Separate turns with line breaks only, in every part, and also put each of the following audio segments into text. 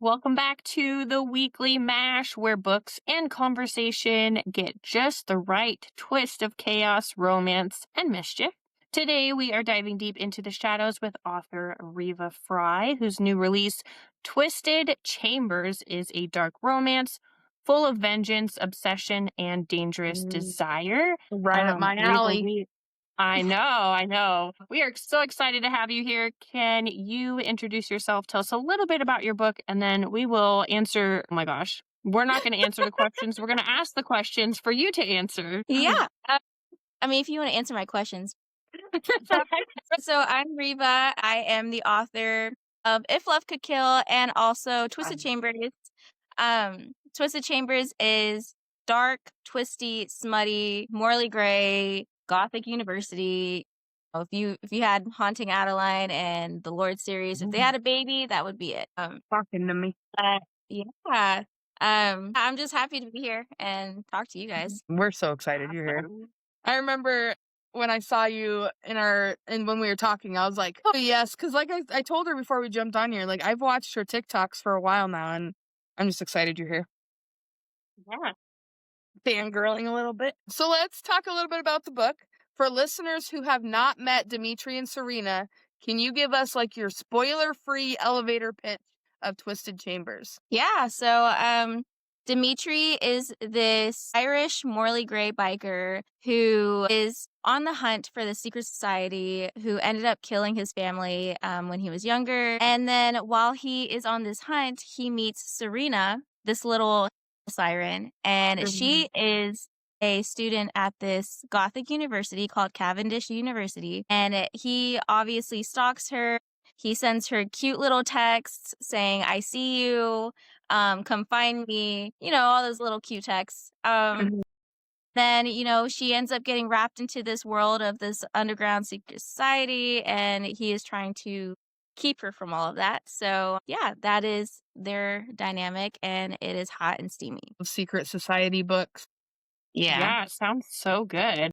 Welcome back to the weekly mash where books and conversation get just the right twist of chaos, romance, and mischief. Today we are diving deep into the shadows with author Riva Frye, whose new release, Twisted Chambers, is a dark romance full of vengeance, obsession, and dangerous desire.
Right up my
Riva,
alley.
I know. We are so excited to have you here. Can you introduce yourself? Tell us a little bit about your book, and then we will answer. Oh my gosh. We're not going to answer the questions. We're going to ask the questions for you to answer.
Yeah. If you want to answer my questions. So I'm Riva. I am the author of If Love Could Kill and also Twisted Chambers. Twisted Chambers is dark, twisty, smutty, morally gray, gothic university. If you had Haunting Adeline and the Lord series, if they had a baby, that would be it.
Talking to me.
Yeah. I'm just happy to be here and talk to you guys.
We're so excited you're here. I remember when I saw you and when we were talking, I was like, oh yes, because like I told her before we jumped on here, like I've watched her TikToks for a while now, and I'm just excited you're here.
Yeah.
Fangirling a little bit. So let's talk a little bit about the book. For listeners who have not met Dimitri and Serena, can you give us like your spoiler-free elevator pitch of Twisted Chambers?
Yeah, so Dimitri is this Irish morally gray biker who is on the hunt for the secret society, who ended up killing his family when he was younger. And then while he is on this hunt, he meets Serena, this little Siren, and she is a student at this Gothic university called Cavendish University. And he obviously stalks her. He sends her cute little texts saying, I see you, come find me, all those little cute texts. Then, she ends up getting wrapped into this world of this underground secret society, and he is trying to keep her from all of that. So, yeah, that is their dynamic, and it is hot and steamy.
Secret society books.
Yeah, it sounds so good.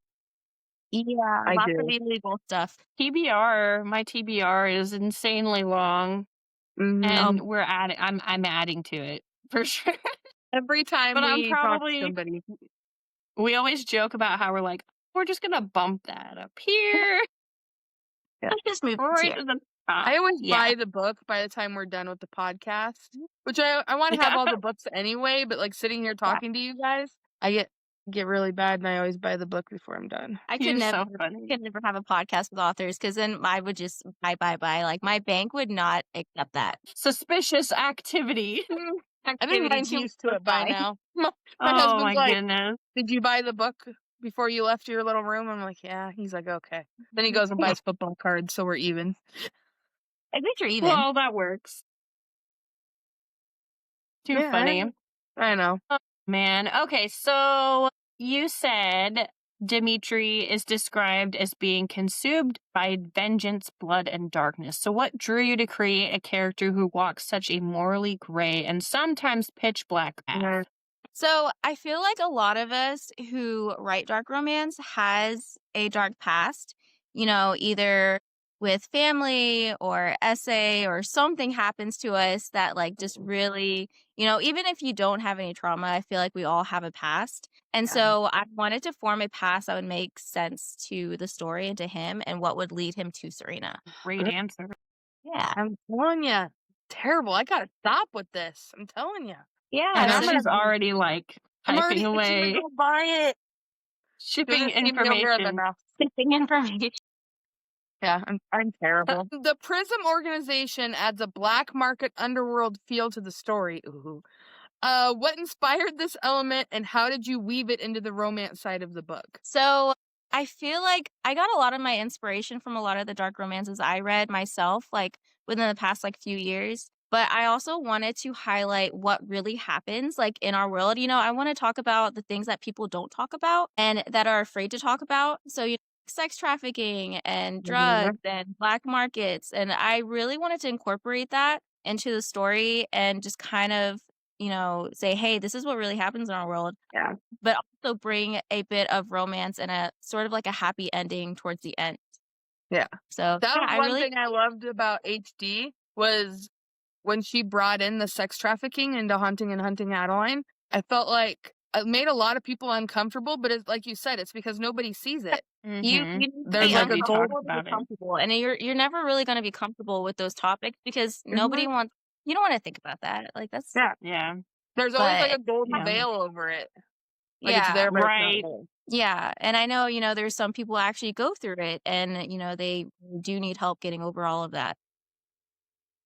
Yeah,
I
lots
do.
of illegal stuff.
My TBR is insanely long, and I'm adding to it for sure.
Every time
But
we talk to somebody,
we always joke about how we're like, we're just gonna bump that up here.
Just move
Right to the top.
I always buy the book by the time we're done with the podcast, which I want to have all the books anyway, but like sitting here talking to you guys, I get really bad, and I always buy the book before I'm done.
I could never have a podcast with authors, because then I would just buy. Like my bank would not accept that.
Suspicious activity.
I think mine's used to it by now. My husband's like,
goodness.
did you buy the book before you left your little room? I'm like, yeah. He's like, okay. Then he goes and buys football cards, so we're even.
I think you're even.
Well, that works. Too funny.
I know.
Oh, man. Okay, so you said Dimitri is described as being consumed by vengeance, blood, and darkness. So what drew you to create a character who walks such a morally gray and sometimes pitch black path?
So I feel like a lot of us who write dark romance has a dark past, either with family or essay or something happens to us that like just really, even if you don't have any trauma, I feel like we all have a past. And so I wanted to form a past that would make sense to the story and to him and what would lead him to Serena.
Great answer.
Yeah.
I'm telling you, terrible. I got to stop with this. I'm telling you.
Yeah.
I know she's already like typing away.
Go buy it.
Shipping information.
Yeah, I'm terrible. The Prism organization adds a black market underworld feel to the story. Ooh. What inspired this element, and how did you weave it into the romance side of the book?
So I feel like I got a lot of my inspiration from a lot of the dark romances I read myself, like within the past few years. But I also wanted to highlight what really happens like in our world. I want to talk about the things that people don't talk about and that are afraid to talk about. So, sex trafficking and drugs and black markets. And I really wanted to incorporate that into the story and just kind of, say, hey, this is what really happens in our world.
Yeah.
But also bring a bit of romance and a sort of like a happy ending towards the end.
Yeah.
So
that was one thing I loved about HD was when she brought in the sex trafficking into Haunting and Hunting Adeline, I felt like it made a lot of people uncomfortable, but it's like you said, it's because nobody sees it.
You
Mhm.
need to
There's
be
like a
Nobody
goal.
talks
uncomfortable to be
about it.
comfortable, and you're never really going to be comfortable with those topics because nobody wants. You don't want to think about that. Like that's
Yeah.
Yeah.
There's always like
but
a golden
Yeah.
veil over it. Like it's
yeah,
there, but it's
Right.
not there.
yeah, and I know there's some people actually go through it, and they do need help getting over all of that.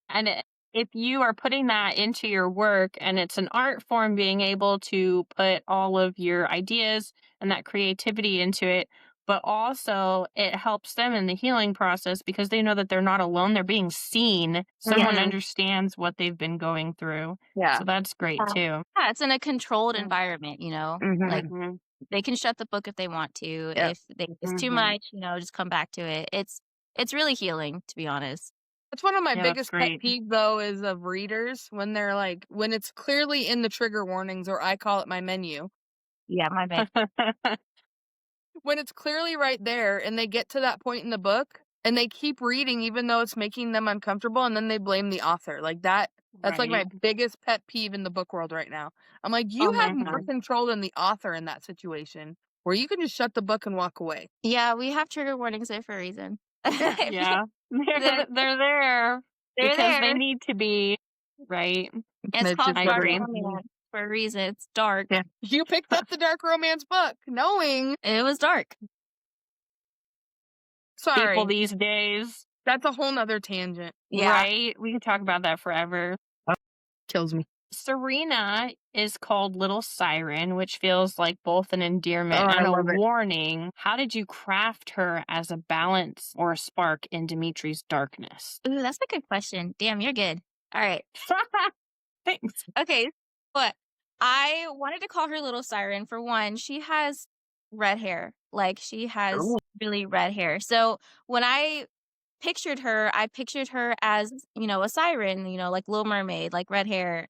And if you are putting that into your work and it's an art form, being able to put all of your ideas and that creativity into it, but also it helps them in the healing process because they know that they're not alone. They're being seen. Someone
Mhm.
understands what they've been going through.
Yeah.
So that's great
Yeah.
too.
Yeah, it's in a controlled
Yeah.
environment, like
Mhm.
they can shut the book if they want to.
Yep.
If it's too
Mhm.
much, just come back to it. It's really healing, to be honest.
That's one of my
Yeah, that's
biggest pet
great.
peeves, though, is of readers when they're like, when it's clearly in the trigger warnings, or I call it my menu,
Yeah, my bad.
when it's clearly right there and they get to that point in the book and they keep reading even though it's making them uncomfortable, and then they blame the author. Like that's like my
Right.
biggest pet peeve in the book world right now. I'm like, you
Oh
have
my
more
God.
control than the author in that situation, where you can just shut the book and walk away.
Yeah, we have trigger warnings there for a reason.
Yeah.
They're,
They're there
they're
because they
there.
need to be. Right.
It's
It's
called
just
I
dark
agree.
romance for a reason. It's dark.
Yeah. You picked up the dark romance book knowing.
It was dark.
Sorry.
People these days.
That's a whole nother tangent.
Yeah.
Right? We could talk about that forever.
Kills me.
Serena is called Little Siren, which feels like both an endearment
Oh, I
and a
love it.
warning. How did you craft her as a balance or a spark in Dimitri's darkness?
Ooh, that's a good question. Damn, you're good. All right.
Thanks.
Okay. But I wanted to call her Little Siren. For one, she has red hair. Like she has
Ooh.
really red hair. So when I pictured her as, a siren, like Little Mermaid, like red hair.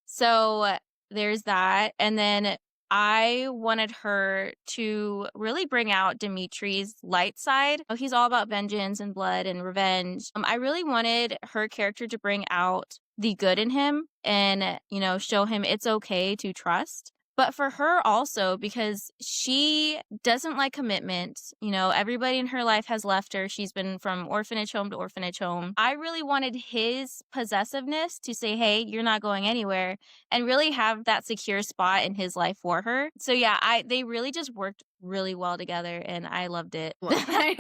So there's that. And then I wanted her to really bring out Dimitri's light side. He's all about vengeance and blood and revenge. I really wanted her character to bring out the good in him and, show him it's okay to trust. But for her also, because she doesn't like commitment, everybody in her life has left her. She's been from orphanage home to orphanage home. I really wanted his possessiveness to say, hey, you're not going anywhere, and really have that secure spot in his life for her. So yeah, they really just worked really well together, and I loved it.
Dang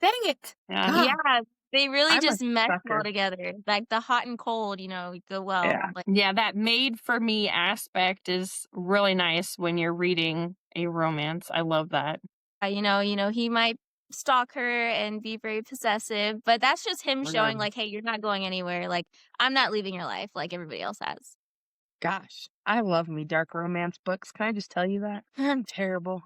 it.
Yeah.
God.
Yeah, they really
I'm a
just meshed well
sucker.
together. Like the hot and cold, go well.
Yeah.
But
Yeah, that made for me aspect is really nice when you're reading a romance. I love that.
he might stalk her and be very possessive, but that's just him
Oh,
showing
God.
like, hey, you're not going anywhere. Like, I'm not leaving your life like everybody else has.
Gosh, I love me dark romance books. Can I just tell you that? I'm terrible.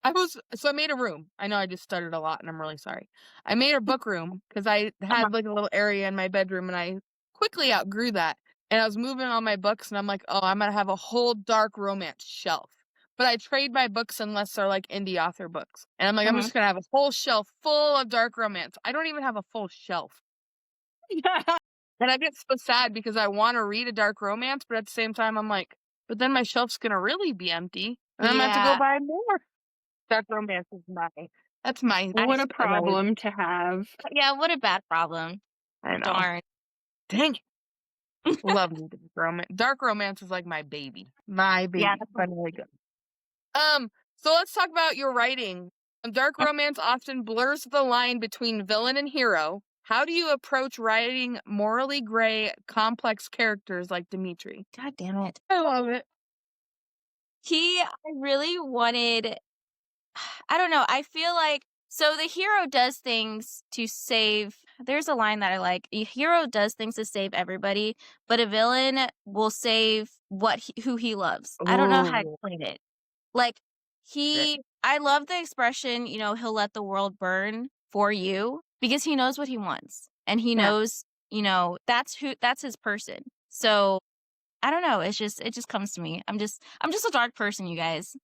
I made a room. I know I just stuttered a lot and I'm really sorry. I made a book room because I had like a little area in my bedroom and I quickly outgrew that. And I was moving all my books and I'm like, oh, I'm going to have a whole dark romance shelf. But I trade my books unless they're like indie author books. And I'm like, I'm just going to have a whole shelf full of dark romance. I don't even have a full shelf. And I get so sad because I want to read a dark romance, but at the same time, I'm like, but then my shelf's going to really be empty. And I'm going to have to go
Yeah.
buy more. Dark romance is that's my.
What a problem to have.
Yeah, what a bad problem.
I know.
Darn.
Dang it. Love me dark romance. Dark romance is like my baby. My baby.
Yeah.
Really good. So let's talk about your writing. Dark romance often blurs the line between villain and hero. How do you approach writing morally gray, complex characters like Dimitri?
God damn it.
I love it.
I really wanted, I don't know. I feel like, so the hero does things to save, there's a line that I like. A hero does things to save everybody, but a villain will save who he loves. I don't know how to
Ooh.
explain it. Like I love the expression, he'll let the world burn for you because he knows what he wants and he knows, that's his person. So I don't know. It just comes to me. I'm just a dark person, you guys.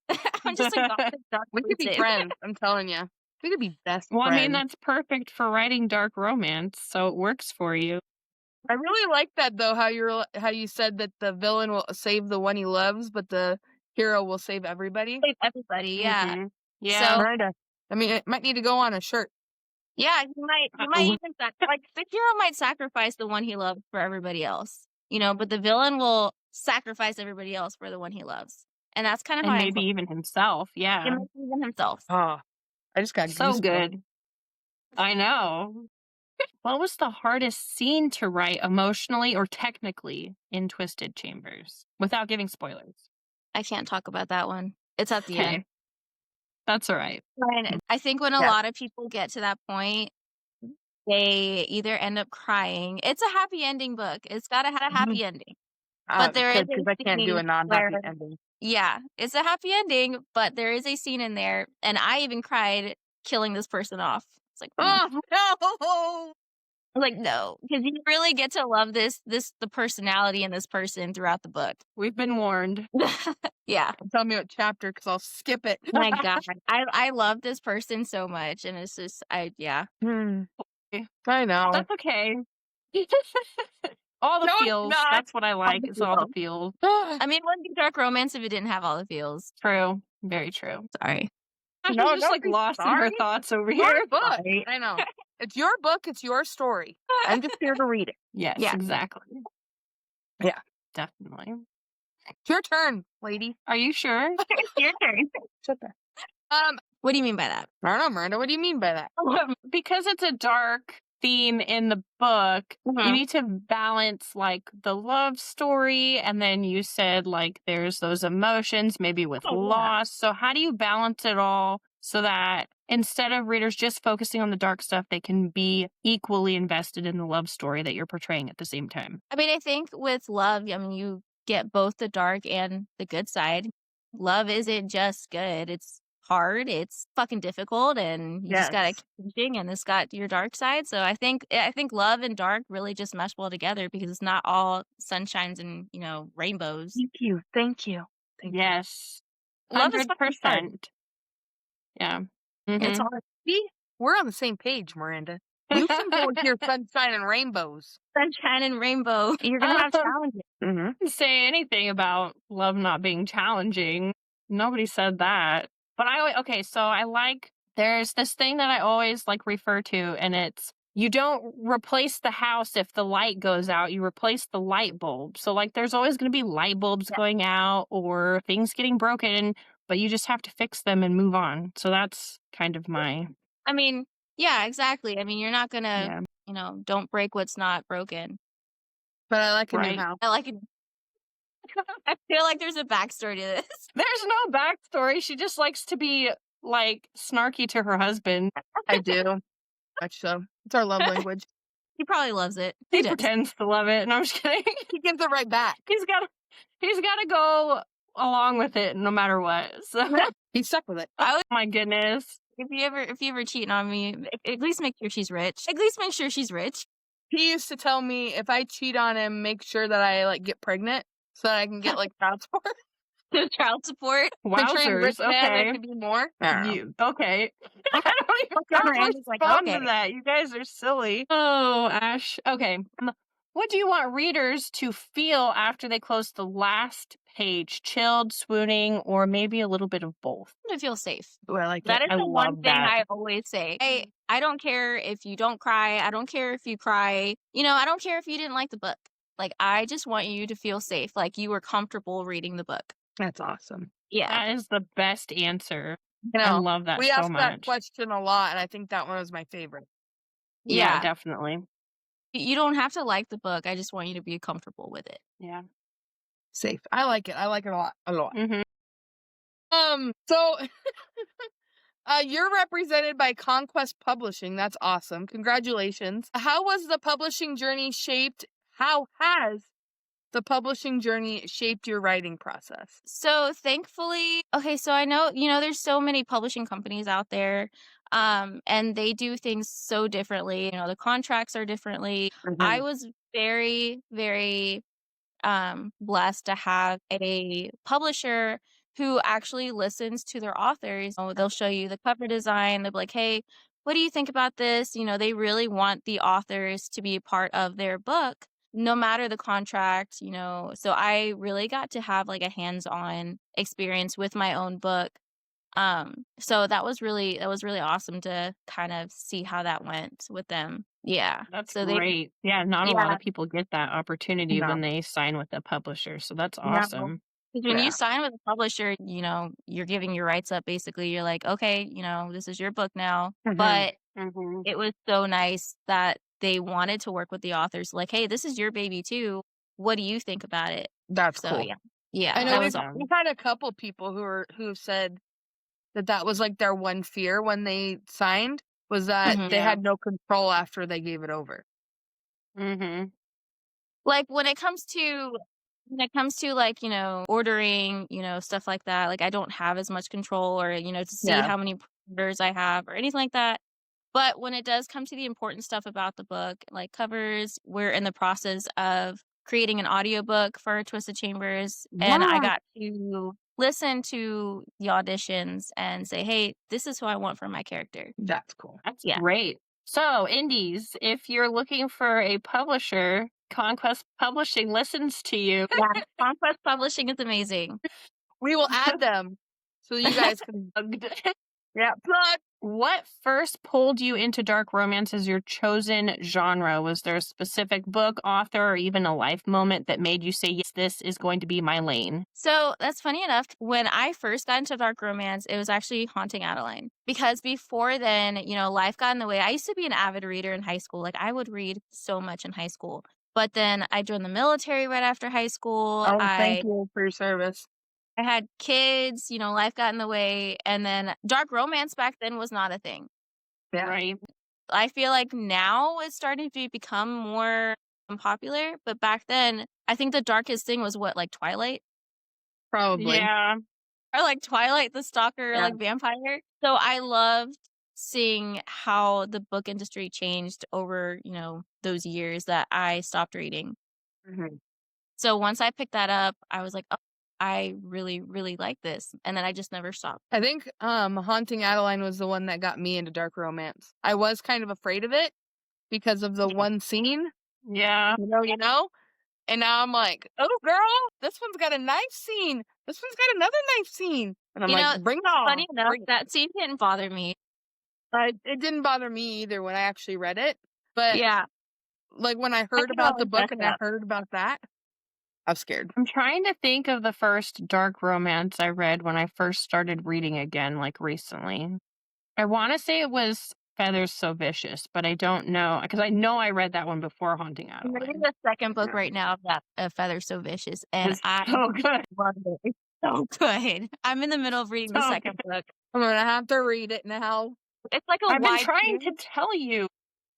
I'm just a dark
We could be
person.
friends. I'm telling you. We could be best
Well,
friends.
I mean, that's perfect for writing dark romance, so it works for you.
I really like that though. How you said that the villain will save the one he loves, but the hero will save everybody.
Save everybody, yeah.
Mhm. Yeah.
So
Kinda. I mean, it might need to go on a shirt.
yeah, he might
Uh-oh.
even like the hero might sacrifice the one he loves for everybody else, but the villain will sacrifice everybody else for the one he loves, and that's kind of how
And
I
maybe even himself. Yeah.
maybe even himself.
Oh, I just got
So
goosebumps.
good. I know. What was the hardest scene to write emotionally or technically in Twisted Chambers? Without giving spoilers.
I can't talk about that one. It's at the
Okay.
end.
That's all right.
And I think when a
Yeah.
lot of people get to that point, they either end up crying. It's a happy ending book. It's got to have a happy ending. But there is
because
a
I can't do
scene
a non-happy
where
ending.
yeah, it's a happy ending, but there is a scene in there, and I even cried killing this person off. It's like,
Oh no!
I'm like, no, because you really get to love the personality in this person throughout the book.
We've been warned.
Yeah.
Tell me what chapter, because I'll skip it.
My God, I love this person so much, and it's just yeah.
I know.
That's okay. All the
No, it's
feels.
not.
That's what I like.
the
It's all the feels.
I mean, it wouldn't be dark romance if it didn't have all the feels.
True. Very true.
Sorry.
She's
No,
just
don't
like
be
lost in her
sorry.
thoughts over
Your
here.
book.
Sorry.
I know. It's your book. It's your story. I'm just here to read it.
Yes,
Yeah.
exactly.
Yeah.
Definitely.
It's your turn, lady.
Are you sure?
It's your turn.
Shut there.
What do you mean by that?
I don't know, Miranda. What do you mean by that?
Because it's a dark theme in the book, you
Mhm.
need to balance like the love story, and then you said like there's those emotions, maybe with
Oh, yeah.
loss. So how do you balance it all so that instead of readers just focusing on the dark stuff, they can be equally invested in the love story that you're portraying at the same time?
I mean, I think with love, I mean, you get both the dark and the good side. Love isn't just good. It's hard. It's fucking difficult, and you just gotta
Yes.
keep pushing. And it's got your dark side. So I think love and dark really just mesh well together because it's not all sunshines and rainbows.
Thank you. Thank you. Thank you.
Yes.
Love is fucking hard.
100%. Yeah.
It's
Mhm.
all. See, we're on the same page, Miranda. You can go with your sunshine and rainbows.
Sunshine and rainbow. You're gonna have challenges.
Mm-hmm.
Didn't say anything about love not being challenging. Nobody said that. But so I like, there's this thing that I always like refer to, and it's, you don't replace the house if the light goes out, you replace the light bulb. So like there's always going to be light bulbs going out or things getting broken, but you just have to fix them and move on. So that's kind of my,
I mean, yeah, exactly. I mean, you're not gonna,
yeah.
don't break what's not broken.
But I like a
Right.
new house.
I like it. I feel like there's a backstory to this.
There's no backstory. She just likes to be like snarky to her husband.
I do. Much so. It's our love language.
He probably loves it.
He
does.
pretends to love it, and I'm just kidding.
He gives it right back.
He's got to go along with it no matter what. So,
He's stuck with it.
my goodness.
If you ever cheating on me, at least make sure she's rich. At least make sure she's rich.
He used to tell me if I cheat on him, make sure that I like get pregnant so that I can get like child support.
Child support.
Picturing rich
Wowzers.
man,
Okay.
there could be more. I don't know.
Okay. I don't even know how to
Miranda's like,
respond
okay.
to that. You guys are silly. Oh, Ash. Okay. What do you want readers to feel after they close the last page? Chilled, swooning, or maybe a little bit of both?
To feel safe.
Ooh, I like
That
it.
is the one
love
thing
that.
I always say. I don't care if you don't cry. I don't care if you cry. I don't care if you didn't like the book. Like, I just want you to feel safe. Like you were comfortable reading the book.
That's awesome.
Yeah.
That is the best answer.
You know,
I love that
we
so
asked
much.
that question a lot, and I think that one was my favorite.
Yeah,
Yeah.
definitely.
You don't have to like the book. I just want you to be comfortable with it.
Yeah.
Safe. I like it. I like it a lot. A lot.
Mm-hmm.
So you're represented by Conquest Publishing. That's awesome. Congratulations. How was the publishing journey shaped? How has the publishing journey shaped your writing process?
So thankfully, okay, so I know, there's so many publishing companies out there, and they do things so differently. The contracts are differently. I was very, very blessed to have a publisher who actually listens to their authors. They'll show you the cover design. They'll be like, hey, what do you think about this? They really want the authors to be a part of their book. no matter the contract, so I really got to have like a hands-on experience with my own book. So that was really awesome to kind of see how that went with them. Yeah.
That's
So
great. Yeah, not a lot
yeah,
of people get that opportunity
No.
when they sign with a publisher, so that's
no.
awesome.
'Cause when
Yeah.
you sign with a publisher, you're giving your rights up basically. You're like, "Okay, this is your book now."
Mhm.
But
Mhm.
it was so nice that they wanted to work with the authors, like, "Hey, this is your baby too. What do you think about it?"
That's
So,
cool.
yeah.
I
Yeah,
know
that
we've
was
Awesome.
we've had a couple people who've said that was like their one fear when they signed was that
mhm.
they
Yeah.
had no control after they gave it over.
Mhm.
Like, when it comes to, like, ordering, stuff like that, like, I don't have as much control or, to see
Yeah.
how many orders I have or anything like that. But when it does come to the important stuff about the book, like covers, we're in the process of creating an audiobook for Twisted Chambers, and I
Yeah.
got to listen to the auditions and say, "Hey, this is who I want for my character."
That's cool.
That's
Yeah.
great. So, indies, if you're looking for a publisher, Conquest Publishing listens to you.
Yeah. Conquest Publishing is amazing.
We will add them so you guys can plug.
What first pulled you into dark romance as your chosen genre? Was there a specific book, author, or even a life moment that made you say, yes, this is going to be my lane?
So that's funny enough. When I first got into dark romance, it was actually Haunting Adeline. Because before then, life got in the way. I used to be an avid reader in high school. Like, I would read so much in high school. But then I joined the military right after high school.
Oh, thank
I
you for your service.
I had kids, life got in the way. And then dark romance back then was not a thing.
Yeah.
Right.
I feel like now it's starting to become more popular. But back then, I think the darkest thing was what, like Twilight?
Probably.
Yeah.
Or like Twilight the Stalker,
Yeah.
like vampire. So I loved seeing how the book industry changed over, those years that I stopped reading.
Mhm.
So once I picked that up, I was like, "Oh, I really, really like this." And then I just never stopped.
I think Haunting Adeline was the one that got me into dark romance. I was kind of afraid of it because of the one scene,
Yeah.
and now I'm like, oh girl, this one's got a knife scene. This one's got another knife scene. And I'm
You know,
like, bring it on.
funny enough,
Bring it.
that scene didn't bother me.
It didn't bother me either when I actually read it. But
Yeah.
like when I
I
heard
could
about the
always
book
mess
and
it
I
up.
heard about that, I was scared.
I'm trying to think of the first dark romance I read when I first started reading again, like recently. I want to say it was Feathers So Vicious, but I don't know because I know I read that one before Haunting
I'm reading
Adeline.
the second book
Yeah.
right now of that Feathers So Vicious, and
It's
I
so good.
love it. It's so good. I'm in the middle of reading the
So
second book.
I'm gonna have to read it now.
It's like a
I've been
wide
trying
shoes.
to tell you.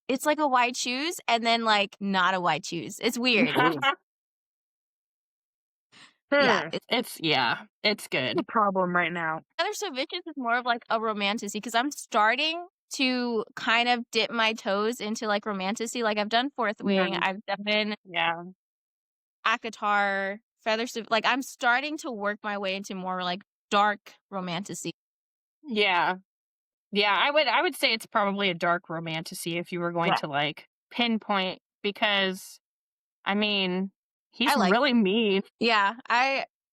It's like a wide shoes and then like not a wide shoes. It's weird. Yeah.
It's
It's
good.
a problem right now.
Feathers So Vicious is more of like a romantasy because I'm starting to kind of dip my toes into like romantasy. Like I've done Fourth Wing,
Mhm.
I've done
Yeah.
Akatar, like I'm starting to work my way into more like dark romantasy.
Yeah. Yeah, I would say it's probably a dark romantasy if you were going
Yeah.
to like pinpoint because I mean, he's
I like
really mean.
Yeah,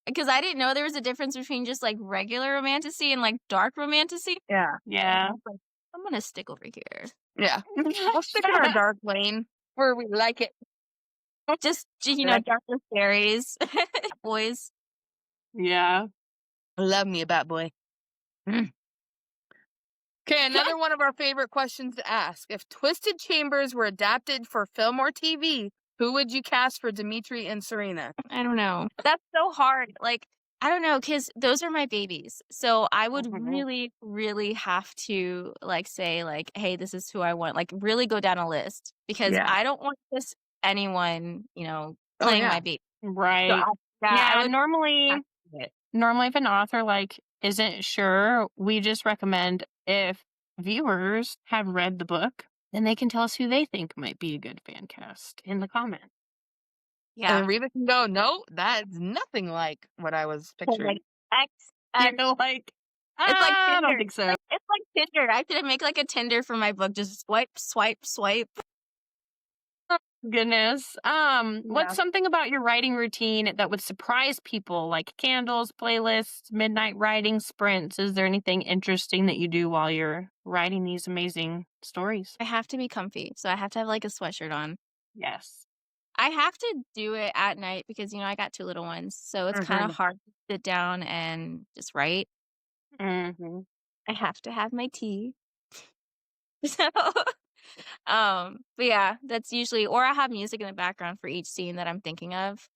because I didn't know there was a difference between just like regular romantasy and like dark romantasy.
Yeah.
Yeah.
I was like, I'm gonna stick over here.
Yeah. We'll stick in our dark lane where we like it.
Just
Like-
darker fairies, boys.
Yeah.
Love me a bad boy. Okay, another one of our favorite questions to ask. If Twisted Chambers were adapted for film or TV, who would you cast for Dimitri and Serena?
I don't know. That's so hard. Like, I don't know, because those are my babies. So I would
Mhm.
really, really have to like say like, hey, this is who I want. Like, really go down a list because
Yeah.
I don't want just anyone, playing
yeah.
my baby.
Right.
So I would
normally
have to do it.
if an author like isn't sure, we just recommend if viewers have read the book, then they can tell us who they think might be a good fan cast in the comments.
Yeah.
And Riva can go, no, that's nothing like what I was picturing.
Like
You know, like
it's like
I
Tinder.
don't think so.
It's like Tinder. I should make like a Tinder for my book. Just swipe, swipe, swipe.
Goodness. What's something about your writing routine that would surprise people, like candles, playlists, midnight writing sprints? Is there anything interesting that you do while you're writing these amazing stories?
I have to be comfy, so I have to have like a sweatshirt on.
Yes.
I have to do it at night because, I got 2 little ones, so it's kind of hard to sit down and just write.
Mm-hmm.
I have to have my tea. So, but yeah, that's usually, or I have music in the background for each scene that I'm thinking of.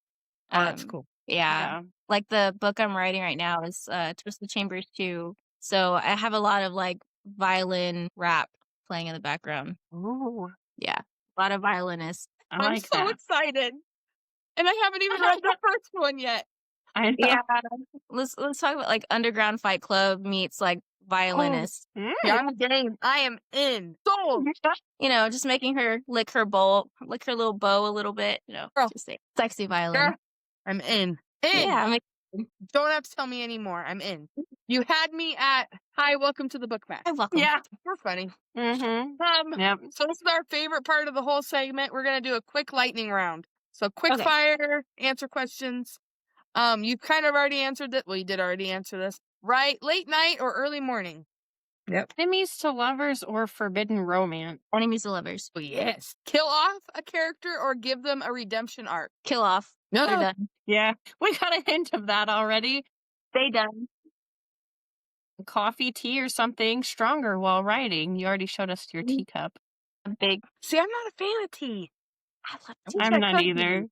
Oh, that's cool.
Yeah. Like the book I'm writing right now is Twisted Chambers 2. So I have a lot of like violin rap playing in the background.
Ooh,
Yeah. A lot of violinists.
I
I'm
like
so
that.
excited. And I haven't even read the first one yet.
I know.
Yeah. Let's talk about like Underground Fight Club meets like violinist.
Mm.
Yeah, I'm game. I am in. Sold.
Just making her lick her little bow a little bit.
Girl.
Just say sexy violin.
Girl, I'm in. In.
Yeah.
Don't have to tell me anymore. I'm in. You had me at, hi, welcome to the book match.
Hi, welcome.
Yeah.
We're funny.
Mm-hmm. Yep.
So this is our favorite part of the whole segment. We're going to do a quick lightning round. So quick
Okay.
fire, answer questions. You kind of already answered it. Well, you did already answer this. Right? Late night or early morning? Yep.
Enemies to lovers or forbidden romance?
Enemies to lovers.
Oh, yes. Kill off a character or give them a redemption arc?
Kill off.
No.
They're done.
Yeah, we got a hint of that already.
They done.
Coffee, tea, or something stronger while writing. You already showed us your teacup.
Big.
See, I'm not a fan of tea.
I love
I
tea.
wish
I'm
I
not
could be.
either.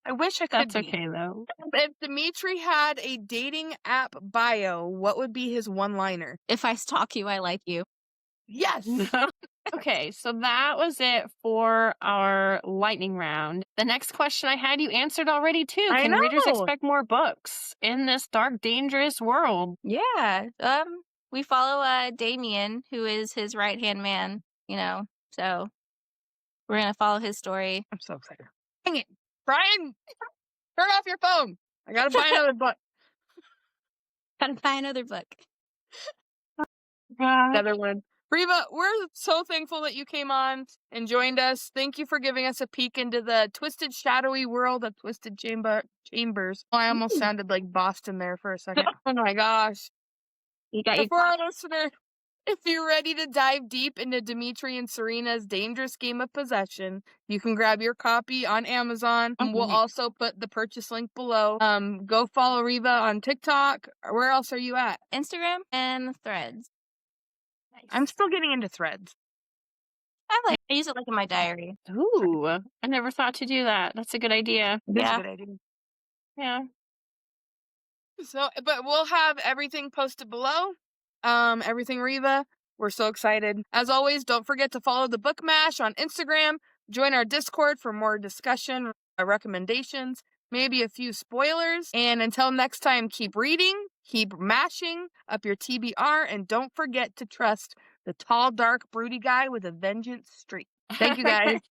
I wish I could
That's
be.
okay, though.
If Dimitri had a dating app bio, what would be his one-liner?
If I stalk you, I like you.
Yes.
Okay, so that was it for our lightning round. The next question I had you answered already, too.
I
Can readers
know.
expect more books in this dark, dangerous world?
Yeah. We follow Damien, who is his right-hand man, so we're gonna follow his story.
I'm so excited. Dang it. Brian, turn off your phone. I gotta buy another book.
Gotta buy another book.
Another one. Riva, we're so thankful that you came on and joined us. Thank you for giving us a peek into the twisted, shadowy world of Twisted Chambers. Oh, I almost sounded like Boston there for a second. Oh my gosh.
You got
And for our listener, if you're ready to dive deep into Dimitri and Serena's dangerous game of possession, you can grab your copy on Amazon. We'll also put the purchase link below. Go follow Riva on TikTok. Where else are you at?
Instagram and Threads.
Nice.
I'm still getting into Threads.
I use it like in my diary.
Ooh, I never thought to do that. That's a good idea.
That's
Yeah.
a good idea.
Yeah.
So, but we'll have everything posted below. Everything Riva. We're so excited. As always, don't forget to follow the Book Mash on Instagram. Join our Discord for more discussion, recommendations, maybe a few spoilers. And until next time, keep reading, keep mashing up your TBR, and don't forget to trust the tall, dark, broody guy with a vengeance streak. Thank you, guys.